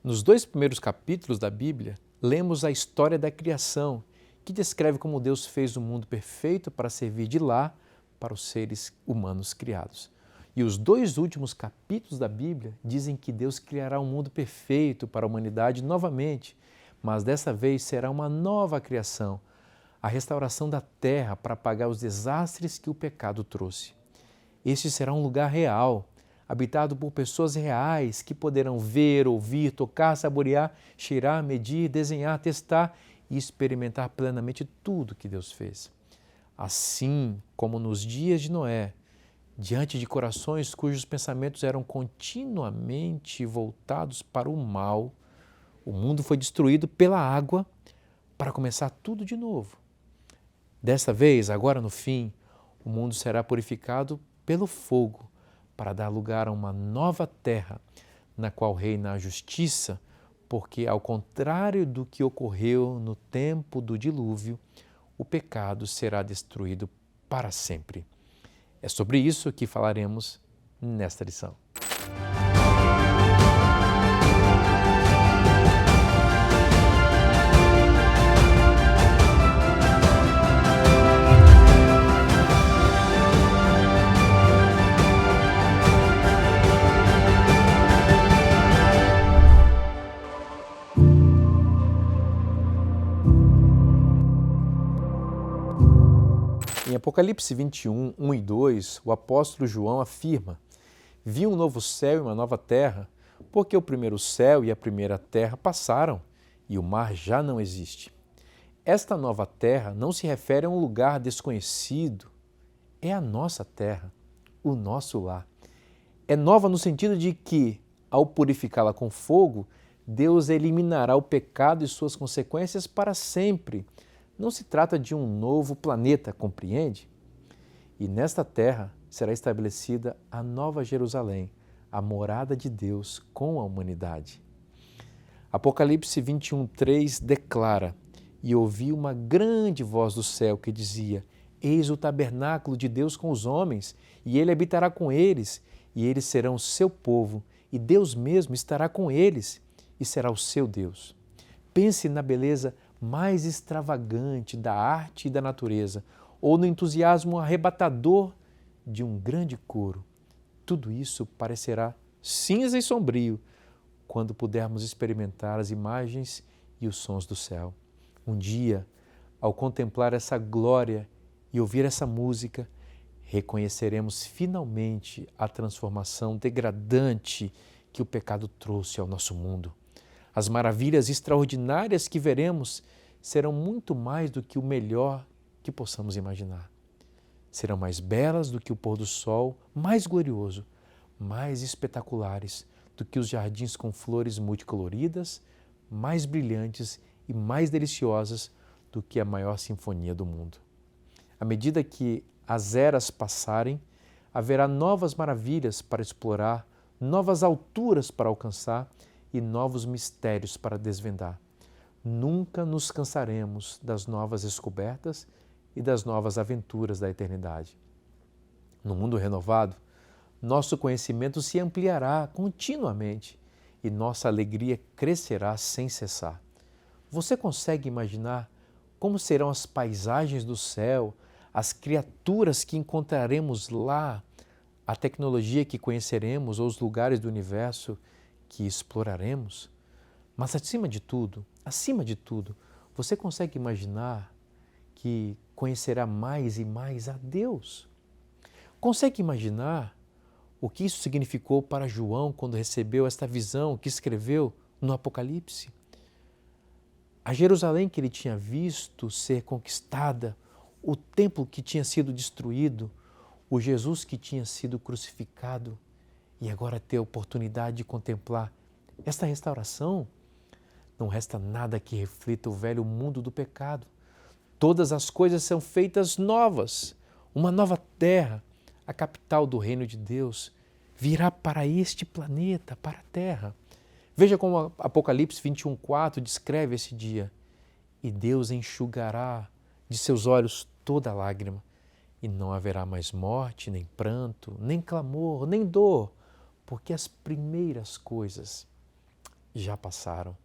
Nos 2 primeiros capítulos da Bíblia, lemos a história da criação, que descreve como Deus fez o mundo perfeito para servir de lar para os seres humanos criados. E os 2 últimos capítulos da Bíblia dizem que Deus criará um mundo perfeito para a humanidade novamente, mas dessa vez será uma nova criação, a restauração da terra para apagar os desastres que o pecado trouxe. Este será um lugar real, habitado por pessoas reais que poderão ver, ouvir, tocar, saborear, cheirar, medir, desenhar, testar e experimentar plenamente tudo que Deus fez. Assim como nos dias de Noé, diante de corações cujos pensamentos eram continuamente voltados para o mal, o mundo foi destruído pela água para começar tudo de novo. Desta vez, agora no fim, o mundo será purificado pelo fogo para dar lugar a uma nova terra na qual reina a justiça, porque, ao contrário do que ocorreu no tempo do dilúvio, o pecado será destruído para sempre. É sobre isso que falaremos nesta lição. Em Apocalipse 21, 1 e 2, o apóstolo João afirma: vi um novo céu e uma nova terra, porque o primeiro céu e a primeira terra passaram e o mar já não existe. Esta nova terra não se refere a um lugar desconhecido, é a nossa terra, o nosso lar. É nova no sentido de que, ao purificá-la com fogo, Deus eliminará o pecado e suas consequências para sempre. Não se trata de um novo planeta, compreende? E nesta terra será estabelecida a Nova Jerusalém, a morada de Deus com a humanidade. Apocalipse 21:3 declara: e ouvi uma grande voz do céu que dizia: eis o tabernáculo de Deus com os homens, e ele habitará com eles, e eles serão o seu povo, e Deus mesmo estará com eles, e será o seu Deus. Pense na beleza mais extravagante da arte e da natureza, ou no entusiasmo arrebatador de um grande coro. Tudo isso parecerá cinza e sombrio quando pudermos experimentar as imagens e os sons do céu. Um dia, ao contemplar essa glória e ouvir essa música, reconheceremos finalmente a transformação degradante que o pecado trouxe ao nosso mundo. As maravilhas extraordinárias que veremos serão muito mais do que o melhor que possamos imaginar. Serão mais belas do que o pôr do sol, mais glorioso, mais espetaculares do que os jardins com flores multicoloridas, mais brilhantes e mais deliciosas do que a maior sinfonia do mundo. À medida que as eras passarem, haverá novas maravilhas para explorar, novas alturas para alcançar e novos mistérios para desvendar. Nunca nos cansaremos das novas descobertas e das novas aventuras da eternidade. No mundo renovado, nosso conhecimento se ampliará continuamente e nossa alegria crescerá sem cessar. Você consegue imaginar como serão as paisagens do céu, as criaturas que encontraremos lá, a tecnologia que conheceremos ou os lugares do universo que exploraremos? Mas acima de tudo, você consegue imaginar que conhecerá mais e mais a Deus? Consegue imaginar o que isso significou para João quando recebeu esta visão que escreveu no Apocalipse? A Jerusalém que ele tinha visto ser conquistada, o templo que tinha sido destruído, o Jesus que tinha sido crucificado e agora ter a oportunidade de contemplar esta restauração, não resta nada que reflita o velho mundo do pecado. Todas as coisas são feitas novas, uma nova terra, a capital do reino de Deus, virá para este planeta, para a terra. Veja como Apocalipse 21:4 descreve esse dia. E Deus enxugará de seus olhos toda lágrima, e não haverá mais morte, nem pranto, nem clamor, nem dor, porque as primeiras coisas já passaram.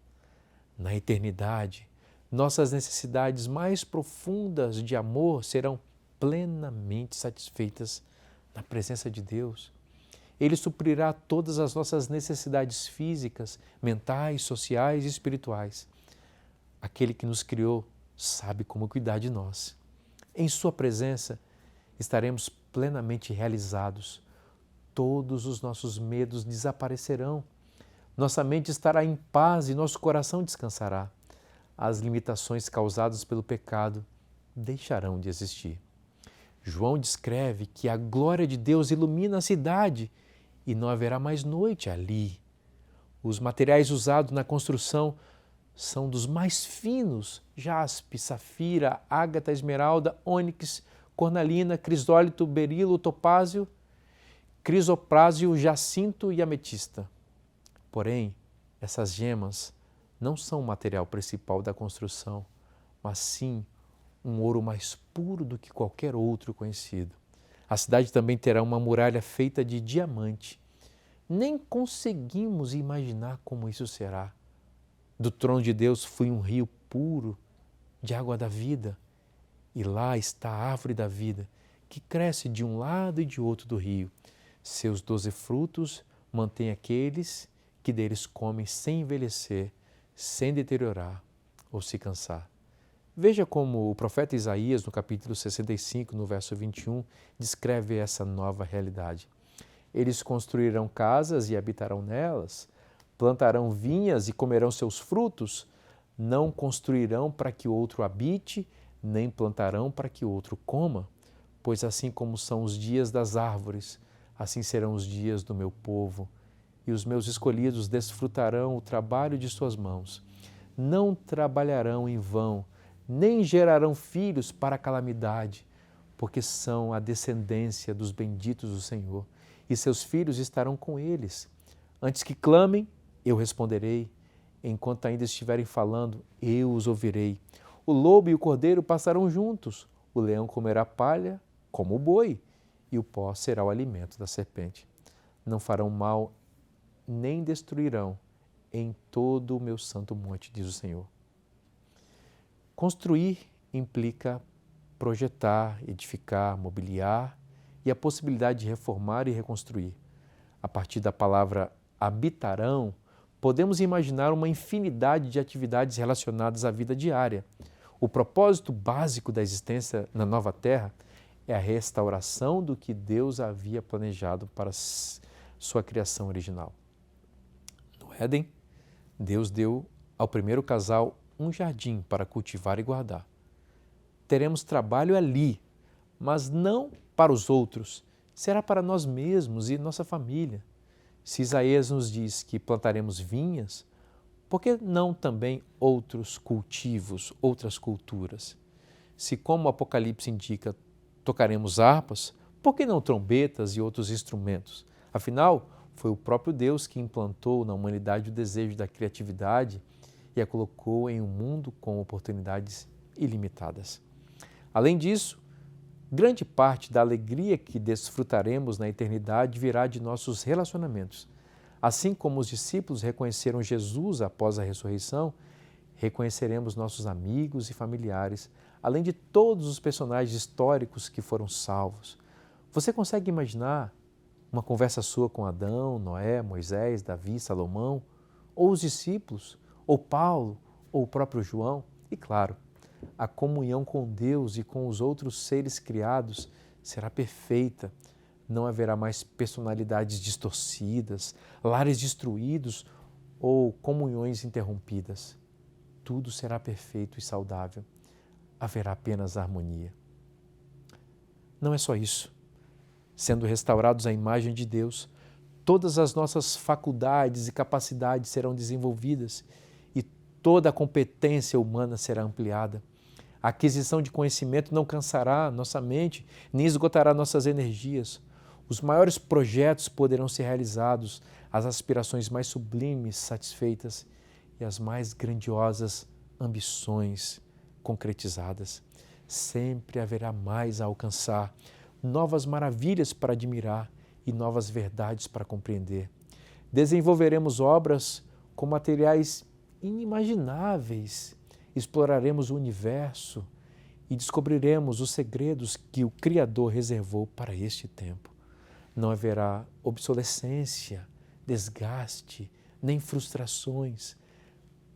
Na eternidade, nossas necessidades mais profundas de amor serão plenamente satisfeitas na presença de Deus. Ele suprirá todas as nossas necessidades físicas, mentais, sociais e espirituais. Aquele que nos criou sabe como cuidar de nós. Em sua presença, estaremos plenamente realizados. Todos os nossos medos desaparecerão. Nossa mente estará em paz e nosso coração descansará. As limitações causadas pelo pecado deixarão de existir. João descreve que a glória de Deus ilumina a cidade e não haverá mais noite ali. Os materiais usados na construção são dos mais finos: jaspe, safira, ágata, esmeralda, ônix, cornalina, crisólito, berilo, topázio, crisoprásil, jacinto e ametista. Porém, essas gemas não são o material principal da construção, mas sim um ouro mais puro do que qualquer outro conhecido. A cidade também terá uma muralha feita de diamante. Nem conseguimos imaginar como isso será. Do trono de Deus flui um rio puro de água da vida, e lá está a árvore da vida, que cresce de um lado e de outro do rio. Seus 12 frutos mantêm aqueles que deles comem sem envelhecer, sem deteriorar ou se cansar. Veja como o profeta Isaías, no capítulo 65, no verso 21, descreve essa nova realidade. Eles construirão casas e habitarão nelas, plantarão vinhas e comerão seus frutos, não construirão para que outro habite, nem plantarão para que outro coma, pois assim como são os dias das árvores, assim serão os dias do meu povo, e os meus escolhidos desfrutarão o trabalho de suas mãos. Não trabalharão em vão, nem gerarão filhos para a calamidade, porque são a descendência dos benditos do Senhor, e seus filhos estarão com eles. Antes que clamem, eu responderei. Enquanto ainda estiverem falando, eu os ouvirei. O lobo e o cordeiro passarão juntos, o leão comerá palha como o boi, e o pó será o alimento da serpente. Não farão mal, nem destruirão em todo o meu santo monte, diz o Senhor. Construir implica projetar, edificar, mobiliar e a possibilidade de reformar e reconstruir. A partir da palavra habitarão, podemos imaginar uma infinidade de atividades relacionadas à vida diária. O propósito básico da existência na nova terra é a restauração do que Deus havia planejado para sua criação original. No Éden, Deus deu ao primeiro casal um jardim para cultivar e guardar. Teremos trabalho ali, mas não para os outros, será para nós mesmos e nossa família. Se Isaías nos diz que plantaremos vinhas, por que não também outros cultivos, outras culturas? Se, como o Apocalipse indica, tocaremos harpas, por que não trombetas e outros instrumentos? Afinal, foi o próprio Deus que implantou na humanidade o desejo da criatividade e a colocou em um mundo com oportunidades ilimitadas. Além disso, grande parte da alegria que desfrutaremos na eternidade virá de nossos relacionamentos. Assim como os discípulos reconheceram Jesus após a ressurreição, reconheceremos nossos amigos e familiares, além de todos os personagens históricos que foram salvos. Você consegue imaginar uma conversa sua com Adão, Noé, Moisés, Davi, Salomão, ou os discípulos, ou Paulo, ou o próprio João? E claro, a comunhão com Deus e com os outros seres criados será perfeita. Não haverá mais personalidades distorcidas, lares destruídos ou comunhões interrompidas. Tudo será perfeito e saudável. Haverá apenas harmonia. Não é só isso. Sendo restaurados à imagem de Deus, todas as nossas faculdades e capacidades serão desenvolvidas e toda a competência humana será ampliada. A aquisição de conhecimento não cansará nossa mente, nem esgotará nossas energias. Os maiores projetos poderão ser realizados, as aspirações mais sublimes satisfeitas e as mais grandiosas ambições concretizadas. Sempre haverá mais a alcançar, novas maravilhas para admirar e novas verdades para compreender. Desenvolveremos obras com materiais inimagináveis, exploraremos o universo e descobriremos os segredos que o Criador reservou para este tempo. Não haverá obsolescência, desgaste, nem frustrações.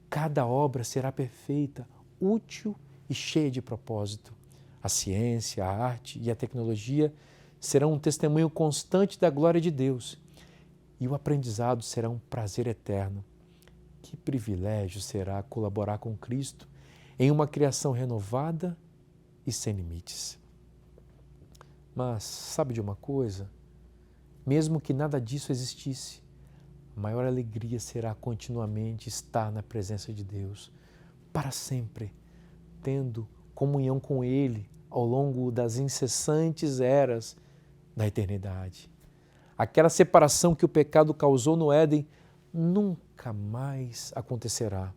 Cada obra será perfeita, útil e cheia de propósito. A ciência, a arte e a tecnologia serão um testemunho constante da glória de Deus. E o aprendizado será um prazer eterno. Que privilégio será colaborar com Cristo em uma criação renovada e sem limites. Mas sabe de uma coisa? Mesmo que nada disso existisse, a maior alegria será continuamente estar na presença de Deus, para sempre, tendo comunhão com Ele ao longo das incessantes eras da eternidade. Aquela separação que o pecado causou no Éden nunca mais acontecerá.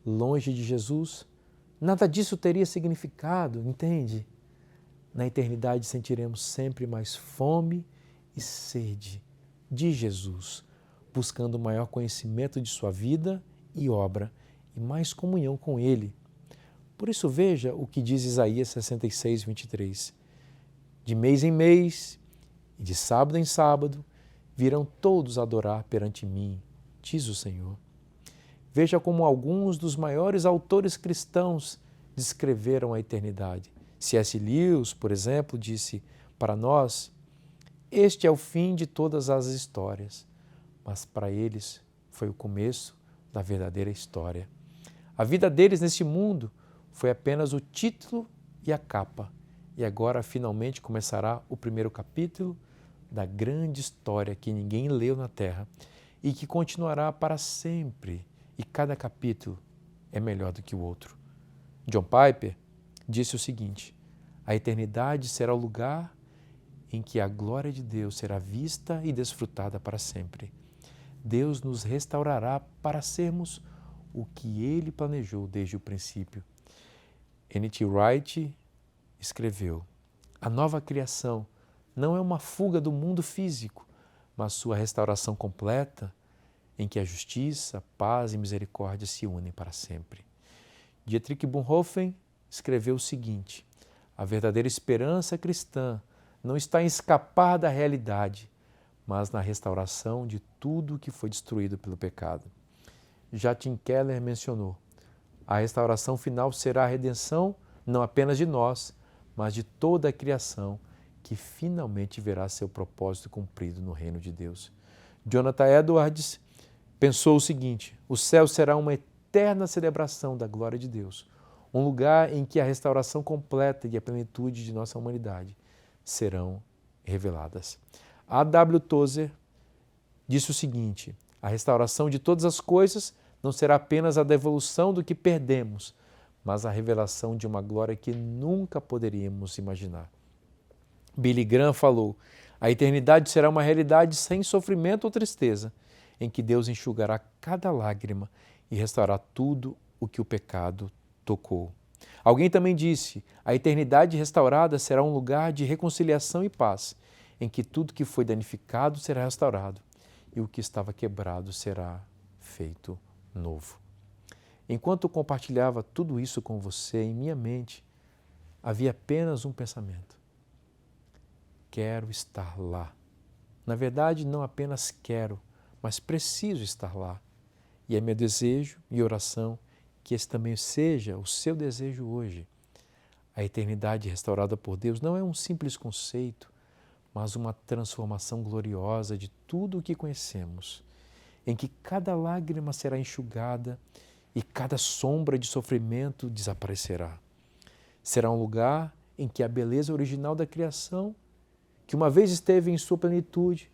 Longe de Jesus, nada disso teria significado, entende? Na eternidade sentiremos sempre mais fome e sede de Jesus, buscando maior conhecimento de sua vida e obra e mais comunhão com Ele. Por isso veja o que diz Isaías 66, 23. De mês em mês e de sábado em sábado virão todos adorar perante mim, diz o Senhor. Veja como alguns dos maiores autores cristãos descreveram a eternidade. C.S. Lewis, por exemplo, disse para nós: este é o fim de todas as histórias, mas para eles foi o começo da verdadeira história. A vida deles neste mundo foi apenas o título e a capa, e agora finalmente começará o primeiro capítulo da grande história que ninguém leu na Terra e que continuará para sempre, e cada capítulo é melhor do que o outro. John Piper disse o seguinte: a eternidade será o lugar em que a glória de Deus será vista e desfrutada para sempre. Deus nos restaurará para sermos o que Ele planejou desde o princípio. N.T. Wright escreveu: a nova criação não é uma fuga do mundo físico, mas sua restauração completa, em que a justiça, paz e misericórdia se unem para sempre. Dietrich Bonhoeffer escreveu o seguinte: a verdadeira esperança cristã não está em escapar da realidade, mas na restauração de tudo que foi destruído pelo pecado. Já Tim Keller mencionou: a restauração final será a redenção não apenas de nós, mas de toda a criação, que finalmente verá seu propósito cumprido no reino de Deus. Jonathan Edwards pensou o seguinte: o céu será uma eterna celebração da glória de Deus, um lugar em que a restauração completa e a plenitude de nossa humanidade serão reveladas. A. W. Tozer disse o seguinte: a restauração de todas as coisas não será apenas a devolução do que perdemos, mas a revelação de uma glória que nunca poderíamos imaginar. Billy Graham falou: a eternidade será uma realidade sem sofrimento ou tristeza, em que Deus enxugará cada lágrima e restaurará tudo o que o pecado tocou. Alguém também disse: a eternidade restaurada será um lugar de reconciliação e paz, em que tudo que foi danificado será restaurado e o que estava quebrado será feito novo. Enquanto compartilhava tudo isso com você, em minha mente havia apenas um pensamento: quero estar lá. Na verdade, não apenas quero, mas preciso estar lá. E é meu desejo e oração que esse também seja o seu desejo hoje. A eternidade restaurada por Deus não é um simples conceito, mas uma transformação gloriosa de tudo o que conhecemos, em que cada lágrima será enxugada e cada sombra de sofrimento desaparecerá. Será um lugar em que a beleza original da criação, que uma vez esteve em sua plenitude,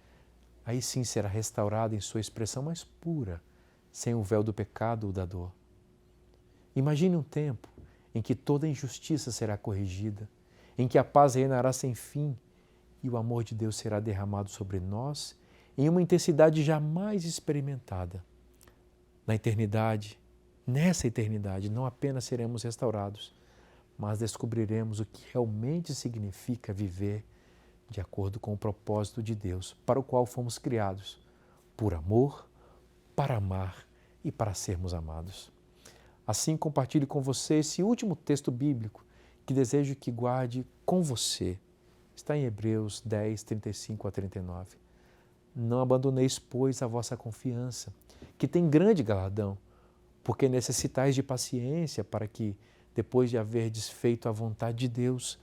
aí sim será restaurada em sua expressão mais pura, sem o véu do pecado ou da dor. Imagine um tempo em que toda injustiça será corrigida, em que a paz reinará sem fim e o amor de Deus será derramado sobre nós em uma intensidade jamais experimentada. Na eternidade, nessa eternidade, não apenas seremos restaurados, mas descobriremos o que realmente significa viver de acordo com o propósito de Deus, para o qual fomos criados, por amor, para amar e para sermos amados. Assim, compartilho com você esse último texto bíblico que desejo que guarde com você. Está em Hebreus 10, 35 a 39. Não abandoneis, pois, a vossa confiança, que tem grande galardão, porque necessitais de paciência para que, depois de haverdes feito a vontade de Deus,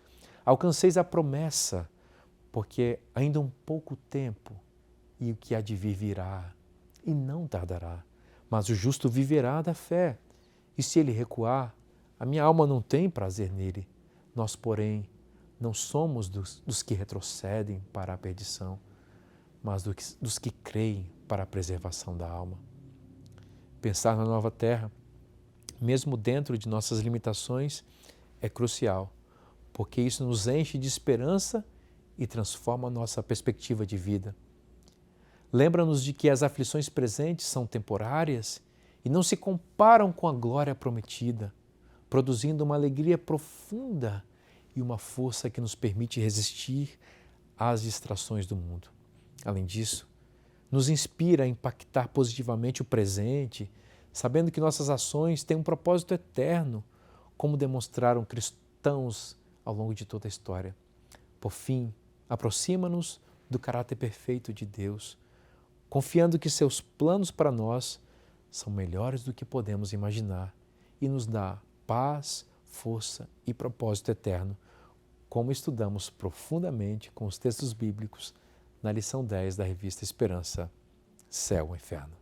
alcanceis a promessa, porque ainda um pouco tempo e o que há de vir virá, e não tardará. Mas o justo viverá da fé, e se ele recuar, a minha alma não tem prazer nele. Nós, porém, não somos dos que retrocedem para a perdição, mas dos que creem para a preservação da alma. Pensar na nova terra, mesmo dentro de nossas limitações, é crucial, porque isso nos enche de esperança e transforma a nossa perspectiva de vida. Lembra-nos de que as aflições presentes são temporárias e não se comparam com a glória prometida, produzindo uma alegria profunda e uma força que nos permite resistir às distrações do mundo. Além disso, nos inspira a impactar positivamente o presente, sabendo que nossas ações têm um propósito eterno, como demonstraram cristãos ao longo de toda a história. Por fim, aproxima-nos do caráter perfeito de Deus, confiando que seus planos para nós são melhores do que podemos imaginar e nos dá paz, força e propósito eterno, como estudamos profundamente com os textos bíblicos na lição 10 da revista Esperança, Céu ou Inferno.